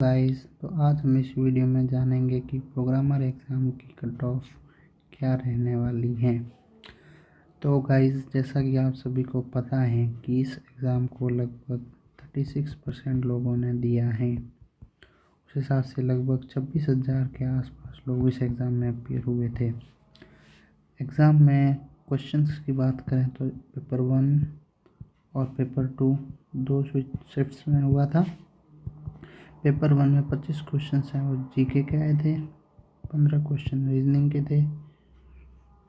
Guys, तो आज हम इस वीडियो में जानेंगे कि प्रोग्रामर एग्ज़ाम की कट ऑफ क्या रहने वाली है। तो गाइस, जैसा कि आप सभी को पता है कि इस एग्ज़ाम को लगभग 36% लोगों ने दिया है। उस हिसाब से लगभग 26,000 के आसपास लोग इस एग्ज़ाम में अपीयर हुए थे। एग्ज़ाम में क्वेश्चंस की बात करें तो पेपर 1 और पेपर 2 दो शिफ्ट्स में हुआ था। पेपर 1 में 25 क्वेश्चन हैं वो जीके के आए थे, 15 क्वेश्चन रीजनिंग के थे।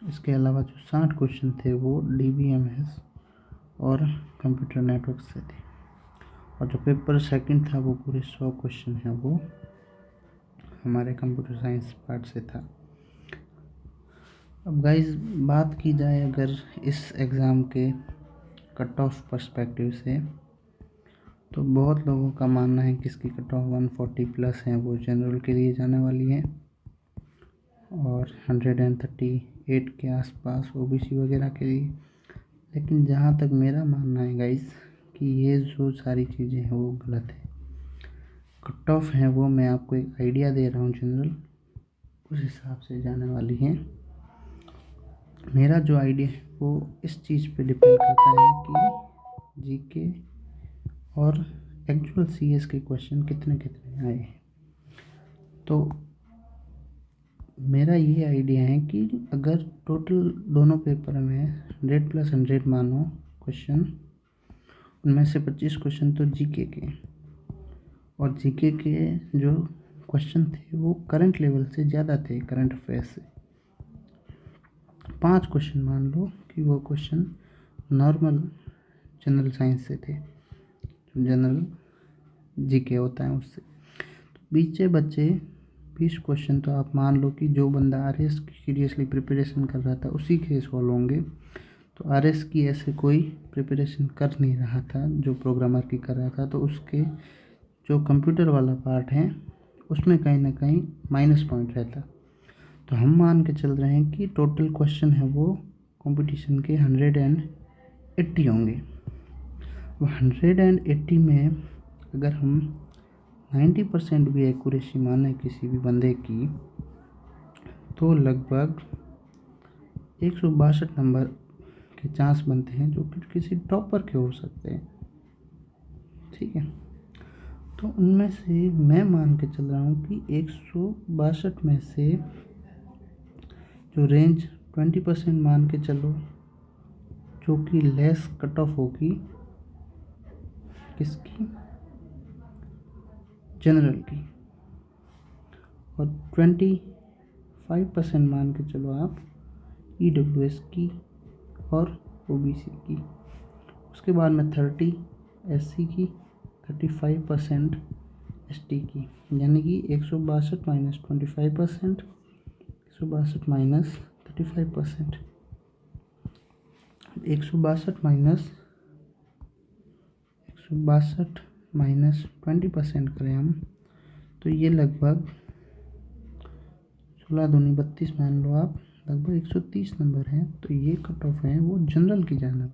इसके अलावा जो 60 क्वेश्चन थे वो DBMS और कंप्यूटर नेटवर्क से थे। और जो पेपर सेकंड था वो पूरे 100 क्वेश्चन हैं वो हमारे कंप्यूटर साइंस पार्ट से था। अब गाइस, बात की जाए अगर इस एग्ज़ाम के कट ऑफ पर्सपेक्टिव से, तो बहुत लोगों का मानना है कि इसकी कट ऑफ 140 प्लस है वो जनरल के लिए जाने वाली है और 138 के आसपास OBC वगैरह के लिए। लेकिन जहाँ तक मेरा मानना है गाइस कि ये जो सारी चीज़ें हैं वो गलत है। कट ऑफ है वो मैं आपको एक आइडिया दे रहा हूँ, जनरल उस हिसाब से जाने वाली है। मेरा जो आइडिया है वो इस चीज़ पे डिपेंड करता है कि जीके और एक्चुअल CS के क्वेश्चन कितने कितने आए हैं। तो मेरा ये आइडिया है कि अगर टोटल दोनों पेपर में 100+100 मानो क्वेश्चन, उनमें से 25 क्वेश्चन तो जीके के, और जीके के जो क्वेश्चन थे वो करंट लेवल से ज़्यादा थे, करंट अफेयर्स से। 5 क्वेश्चन मान लो कि वो क्वेश्चन नॉर्मल जनरल साइंस से थे, जो जनरल जीके होता है उससे। तो बीचे बच्चे 20 क्वेश्चन तो आप मान लो कि जो बंदा RS की सीरियसली प्रिपरेशन कर रहा था उसी के सॉल्व होंगे। तो RS की ऐसे कोई प्रिपरेशन कर नहीं रहा था जो प्रोग्रामर की कर रहा था, तो उसके जो कंप्यूटर वाला पार्ट है उसमें कहीं ना कहीं माइनस पॉइंट रहता। तो हम मान के चल रहे हैं कि टोटल क्वेश्चन है वो कंपटीशन के 180 होंगे। वो 180 में अगर हम 90% भी एक्यूरेसी माने किसी भी बंदे की, तो लगभग 162 नंबर के चांस बनते हैं जो कि किसी टॉपर के हो सकते हैं। ठीक है, तो उनमें से मैं मान के चल रहा हूँ कि 162 में से जो रेंज 20% मान के चलो, जो कि लेस कट ऑफ होगी किसकी, जनरल की, और 25% मान के चलो आप EWS की और OBC की। उसके बाद में 30 SC की, 35% ST की, यानी कि 162 माइनस 25%, 162 माइनस 35%, 162 माइनस 20% करें हम, तो ये लगभग 16 दूनी 32 मान लो आप, लगभग 130 नंबर हैं। तो ये कट ऑफ है वो जनरल की जाना।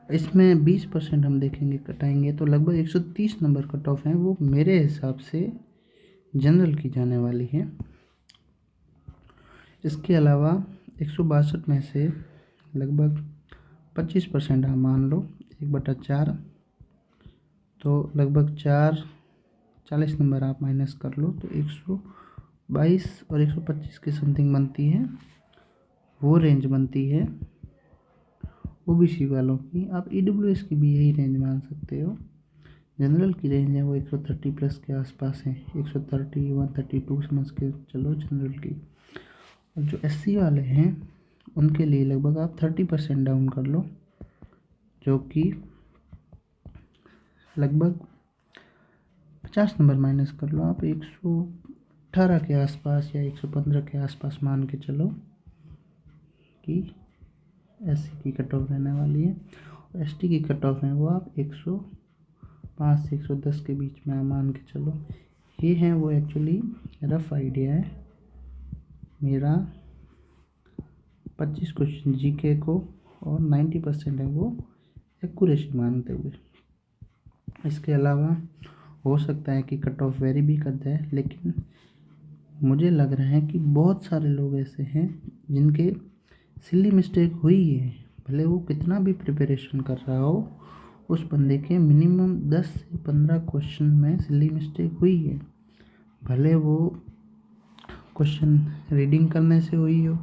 इसमें 20% हम देखेंगे कटाएंगे तो लगभग 130 नंबर कट ऑफ हैं वो मेरे हिसाब से जनरल की जाने वाली है। इसके अलावा 162 में से लगभग 25% आप मान लो 1/4, तो लगभग 40 नंबर आप माइनस कर लो, तो 122 और 125 के समथिंग बनती है, वो रेंज बनती है OBC वालों की। आप EWS की भी यही रेंज मान सकते हो। जनरल की रेंज है वो 130 प्लस के आसपास है, 130 132 समझ के चलो जनरल की। और जो SC वाले हैं उनके लिए लगभग आप 30% डाउन कर लो, जो कि लगभग 50 नंबर माइनस कर लो आप, 118 के आसपास या 115 के आसपास मान के चलो कि SC की कट ऑफ रहने वाली है। और ST की कट ऑफ है वो आप 105 से 110 के बीच में मान के चलो। ये है वो एक्चुअली रफ आइडिया है मेरा 25 क्वेश्चन जीके को और 90% है वो एक्यूरेसी मानते हुए। इसके अलावा हो सकता है कि कट ऑफ वेरी भी कर जाए, लेकिन मुझे लग रहा है कि बहुत सारे लोग ऐसे हैं जिनके सिली मिस्टेक हुई है। भले वो कितना भी प्रिपरेशन कर रहा हो, उस बंदे के मिनिमम 10 से 15 क्वेश्चन में सिली मिस्टेक हुई है। भले वो क्वेश्चन रीडिंग करने से हुई हो,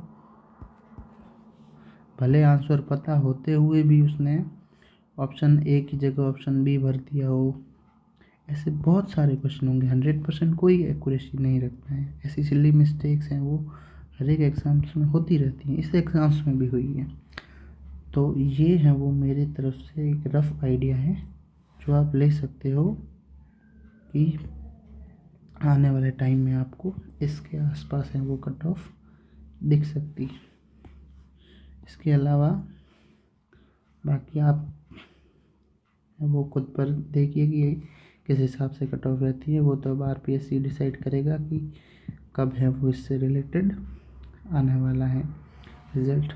भले आंसर पता होते हुए भी उसने ऑप्शन ए की जगह ऑप्शन बी भर दिया हो। ऐसे बहुत सारे क्वेश्चन होंगे, 100% कोई एक्यूरेसी नहीं रखता है। ऐसी सिली मिस्टेक्स हैं वो हर एक एग्ज़ाम्स में होती रहती हैं, इस एग्ज़ाम्स में भी हुई है। तो ये है वो मेरे तरफ से एक रफ़ आइडिया है जो आप ले सकते हो कि आने वाले टाइम में आपको इसके आसपास है वो कट ऑफ दिख सकती है। इसके अलावा बाकी आप वो खुद पर देखिए कि किस हिसाब से कट ऑफ रहती है। वो तो अब RPSC डिसाइड करेगा कि कब है वो इससे रिलेटेड आने वाला है रिज़ल्ट।